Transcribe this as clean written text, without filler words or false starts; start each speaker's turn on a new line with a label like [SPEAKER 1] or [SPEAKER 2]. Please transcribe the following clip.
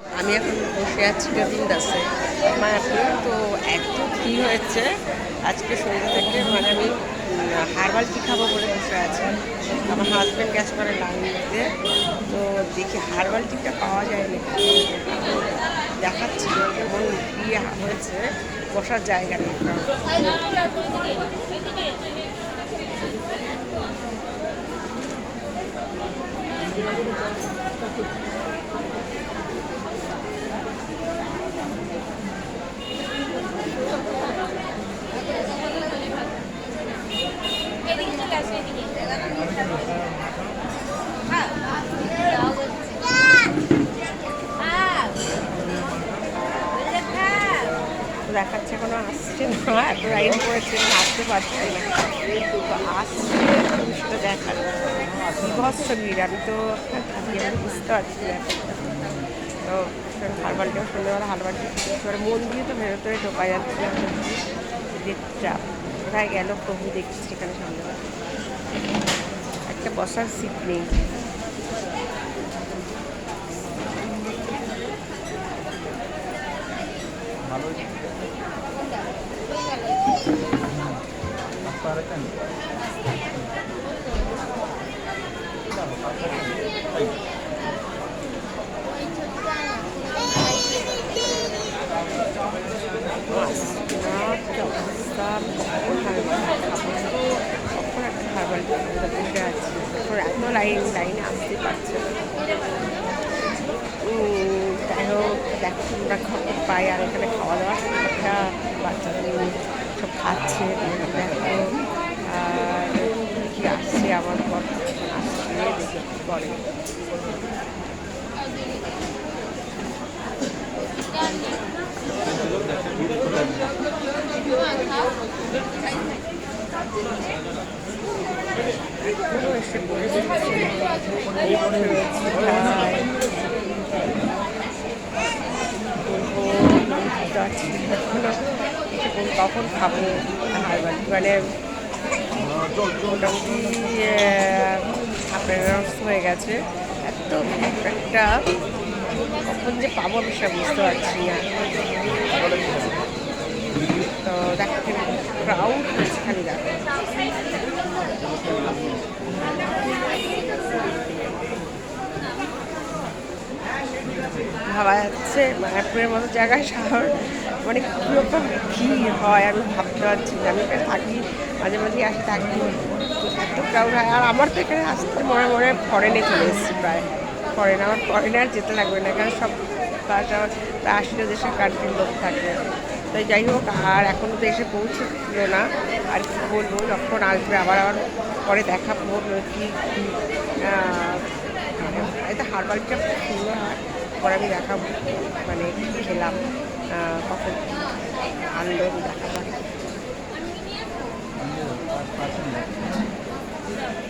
[SPEAKER 1] আমি এখন বসে আছি গোবিন্দাসে মায়াপুর। তো এত ভিড় হয়েছে আজকে সন্ধ্যা থেকে, মানে আমি হারবাল টি খাবো বলে বসে আছি। আমার হাজব্যান্ড গেছে করে লাইন দিতে, তো দেখি হারবাল টিটা পাওয়া যায়নি। দেখাচ্ছি কেমন ভিড় হয়েছে, বসার জায়গা নেই। দেখাচ্ছে এখনো আসছে না, এত লাইন পড়েছে আসতে পারছি না। তো আসছে সেটা দেখার বিভৎস ভিড়, আমি তো বুঝতে পারছি না। তো হারবালটাও সন্ধ্যেবেলা হারবালটা এবারে মন দিয়ে তো ভেতরে ঢোকা যাচ্ছে না। গেটটা কোথায় গেল প্রভু, দেখছি এখানে সন্ধ্যেবেলা একটা বসার সিট নেই। কখন একটা হারবাল বসে আছে, এত লাইনে আসতে পারছে না। যাই হোক, দেখো তোমরা খবর পাই। আর এখানে খাওয়া দাওয়া একটা বাচ্চাদের সব খাচ্ছে দেখো। আর কি আসছে আমার পর আসছে, দেখে কি করে। এখনো এসে পড়ে এখনো কখন খাবো হারবাল, মানে মোটামুটি আপনার হয়ে গেছে। এত একটা কখন যে পাবো আমি সেটা বুঝতে পারছি না। তো দেখো ক্রাউড হচ্ছে খালি, দেখো ভাবা যাচ্ছে মায়াপুরের মতো জায়গায় শহর মানে কীরকম ভিড় হয় আমি ভাবতে পারছি না। আমি এখানে থাকি, মাঝে মাঝে আসি থাকি, এত ক্রাউড হয়। আর আমার তো এখানে আসতে মনে মনে ফরেনে চলে এসেছি প্রায়। আমার ফরেনে আর যেতে লাগবে না, কারণ সব প্রায় 80টা দেশের কান্ট্রির লোক থাকে। তাই যাই হোক, আর এখনও তো এসে পৌঁছছিল না। আর কি বলবো, যখন আসবে আবার পরে দেখাবো কি এটা হারবালটা খুব সুন্দর হয়। পরে আমি দেখাবো মানে কী খেলাম, কখন আনলো দেখাবো।